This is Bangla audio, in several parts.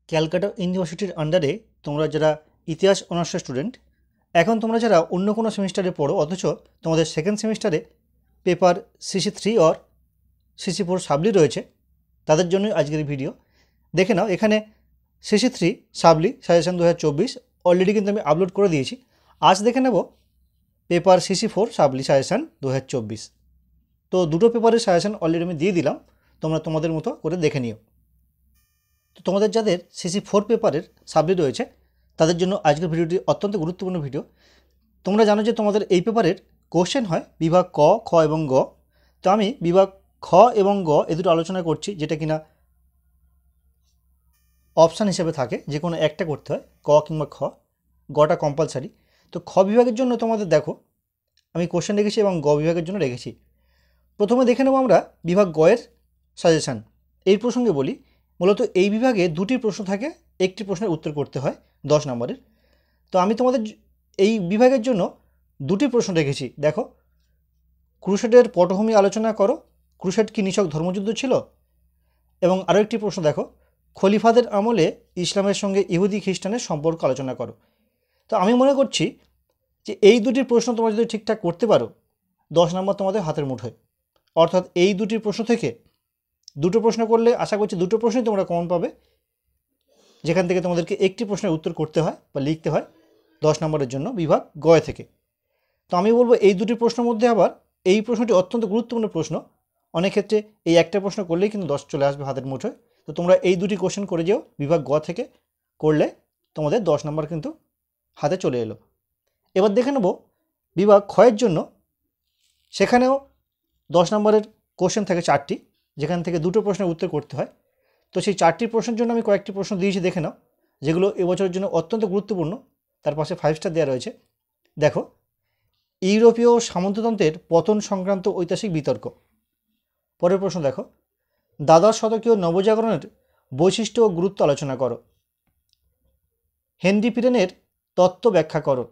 ক্যালকাটা ইউনিভার্সিটির আন্ডারে তোমরা যারা ইতিহাস অনার্সের স্টুডেন্ট, এখন তোমরা যারা অন্য কোনো সেমিস্টারে পড়ো অথচ তোমাদের সেকেন্ড সেমিস্টারে পেপার CC3 অর CC4 সাবলি রয়েছে, তাদের জন্যই আজকের এই ভিডিও। দেখে নাও, এখানে CC3 সাবলি সাজেশন 2024 অলরেডি কিন্তু আমি আপলোড করে দিয়েছি। আজ দেখে নেব পেপার CC4 সাবলি সাজেশন 2024। তো দুটো পেপারের সাজেশন অলরেডি আমি দিয়ে দিলাম, তোমরা তোমাদের মতো করে দেখে নিও। তো তোমাদের যাদের CC4 পেপারের সাবলি রয়েছে তাদের জন্য আজকের ভিডিওটি অত্যন্ত গুরুত্বপূর্ণ ভিডিও। তোমরা জানো যে তোমাদের এই পেপারের কোশ্চেন হয় বিভাগ ক, খ এবং গ। তো আমি বিভাগ খ এবং গ এ দুটো আলোচনা করছি, যেটা কিনা অপশান হিসেবে থাকে, যে কোনো একটা করতে হয়, ক কিংবা খ। গটা কম্পালসারি। তো খ বিভাগের জন্য তোমাদের দেখো আমি কোশ্চেন রেখেছি এবং গ বিভাগের জন্য রেখেছি। প্রথমে দেখে নেব আমরা বিভাগ গ এর সাজেশান। এই প্রসঙ্গে বলি, মূলত এই বিভাগে দুটি প্রশ্ন থাকে, একটি প্রশ্নের উত্তর করতে হয় 10 নম্বরের। তো আমি তোমাদের এই বিভাগের জন্য দুটি প্রশ্ন রেখেছি। দেখো, ক্রুসেডের পটভূমি আলোচনা করো, ক্রুসেড কি নিছক ধর্মযুদ্ধ ছিল? এবং আরও একটি প্রশ্ন দেখো, খলিফাদের আমলে ইসলামের সঙ্গে ইহুদি খ্রিস্টানের সম্পর্ক আলোচনা করো। তো আমি মনে করছি যে এই দুটি প্রশ্ন তোমরা যদি ঠিকঠাক করতে পারো, 10 নম্বর তোমাদের হাতের মুঠোয়। অর্থাৎ এই দুটি প্রশ্ন থেকে দুটো প্রশ্ন করলে আশা করছি দুটো প্রশ্নই তোমরা কমন পাবে, যেখান থেকে তোমাদেরকে একটি প্রশ্নের উত্তর করতে হয় বা লিখতে হয় 10 নম্বরের জন্য বিভাগ গ থেকে। তো আমি বলবো এই দুটি প্রশ্নের মধ্যে আবার এই প্রশ্নটি অত্যন্ত গুরুত্বপূর্ণ প্রশ্ন। অনেক ক্ষেত্রে এই একটা প্রশ্ন করলেই কিন্তু 10 চলে আসবে হাতের মুঠোয়। তো তোমরা এই দুটি কোশ্চেন করে যেও বিভাগ গ থেকে, করলে তোমাদের 10 নম্বর কিন্তু হাতে চলে এলো। এবার দেখে নেব বিভাগ ক্ষয়ের জন্য। সেখানেও 10 নম্বরের কোশ্চেন থাকে 4টি, যেখান থেকে দুটো প্রশ্নের উত্তর করতে হয়। তো সেই 4টি প্রশ্নের জন্য আমি কয়েকটি প্রশ্ন দিয়েছি, দেখে নাও, যেগুলো এবছরের জন্য অত্যন্ত গুরুত্বপূর্ণ। তার পাশে 5 স্টার দেওয়া রয়েছে। দেখো, ইউরোপীয় সামন্ততন্ত্রের পতন সংক্রান্ত ঐতিহাসিক বিতর্ক। পরের প্রশ্ন দেখো, দ্বাদশ শতকীয় নবজাগরণের বৈশিষ্ট্য ও গুরুত্ব আলোচনা করো। হেনরি পিরেনের তত্ত্ব ব্যাখ্যা করো।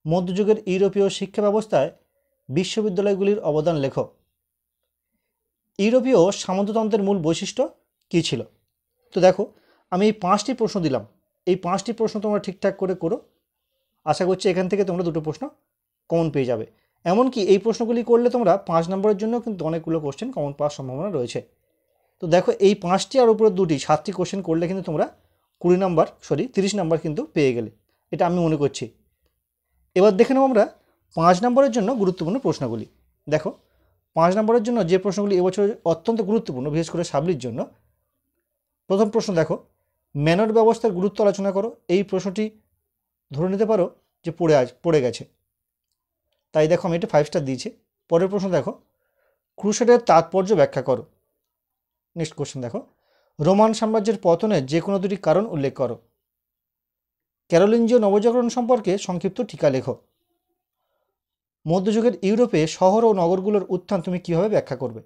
মধ্যযুগের ইউরোপীয় শিক্ষা ব্যবস্থায় বিশ্ববিদ্যালয়গুলির অবদান লেখো। ইউরোপীয় সামন্ততন্ত্রের মূল বৈশিষ্ট্য কী ছিল? তো দেখো, আমি এই 5টি প্রশ্ন দিলাম, এই 5টি প্রশ্ন তোমরা ঠিকঠাক করে করো। আশা করছি এখান থেকে তোমরা দুটো প্রশ্ন কমন পেয়ে যাবে। এমনকি এই প্রশ্নগুলি করলে তোমরা 5 নম্বরের জন্য কিন্তু অনেকগুলো কোশ্চেন কমন পাওয়ার সম্ভাবনা রয়েছে। তো দেখো, এই 5টি আর উপরে 2টি 7টি কোশ্চেন করলে কিন্তু তোমরা 30 নম্বর কিন্তু পেয়ে গেলে, এটা আমি মনে করছি। এবার দেখে নেব আমরা 5 নম্বরের জন্য গুরুত্বপূর্ণ প্রশ্নগুলি। দেখো, 5 নম্বরের জন্য যে প্রশ্নগুলি এবছর অত্যন্ত গুরুত্বপূর্ণ, বিশেষ করে সাবলির জন্য। প্রথম প্রশ্ন দেখো, ম্যানর ব্যবস্থার গুরুত্ব আলোচনা করো। এই প্রশ্নটি ধরে নিতে পারো যে পড়ে গেছে, তাই দেখো আমি এটা 5 স্টার দিয়েছি। পরের প্রশ্ন দেখো, ক্রুসেডের তাৎপর্য ব্যাখ্যা করো। নেক্সট কোশ্চেন দেখো, রোমান সাম্রাজ্যের পতনের যে কোনো দুটি কারণ উল্লেখ করো। ক্যারোলিঞ্জীয় নবজাগরণ সম্পর্কে সংক্ষিপ্ত টিকা লেখো। মধ্যযুগের ইউরোপে শহর ও নগরগুলোর উত্থান তুমি কীভাবে ব্যাখ্যা করবে?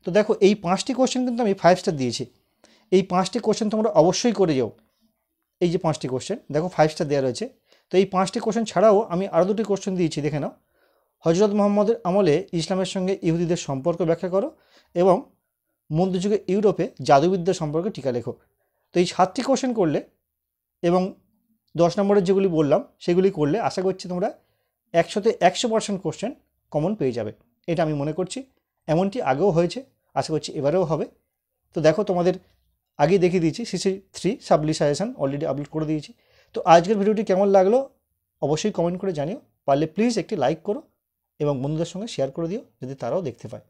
তো দেখো, এই 5টি কোশ্চেন কিন্তু আমি 5 স্টার দিয়েছি। এই 5টি কোশ্চেন তোমরা অবশ্যই করে যাও। এই যে 5টি কোশ্চেন দেখো 5 স্টার দেওয়া রয়েছে। তো এই 5টি কোশ্চেন ছাড়াও আমি আরও দুটি কোশ্চেন দিয়েছি, দেখে নাও। হজরত মোহাম্মদের আমলে ইসলামের সঙ্গে ইহুদিদের সম্পর্ক ব্যাখ্যা করো এবং মধ্যযুগে ইউরোপে জাদুবিদ্যা সম্পর্কে টিকা লেখো। তো এই 7টি কোশ্চেন করলে এবং 10 নম্বরের যেগুলি বললাম সেগুলি করলে আশা করছি তোমরা 100তে 100% কোশ্চেন কমন পেয়ে যাবে, এটা আমি মনে করছি। এমনটি আগেও হয়েছে, আশা করছি এবারেও হবে। তো দেখো, তোমাদের আগেই দেখিয়ে দিয়েছি CC3 সাবলি সাজেশন অলরেডি আপলোড করে দিয়েছি। তো আজকের ভিডিওটি কেমন লাগলো অবশ্যই কমেন্ট করে জানিও। পারলে প্লিজ একটি লাইক করো এবং বন্ধুদের সঙ্গে শেয়ার করে দিও, যদি তারাও দেখতে পায়।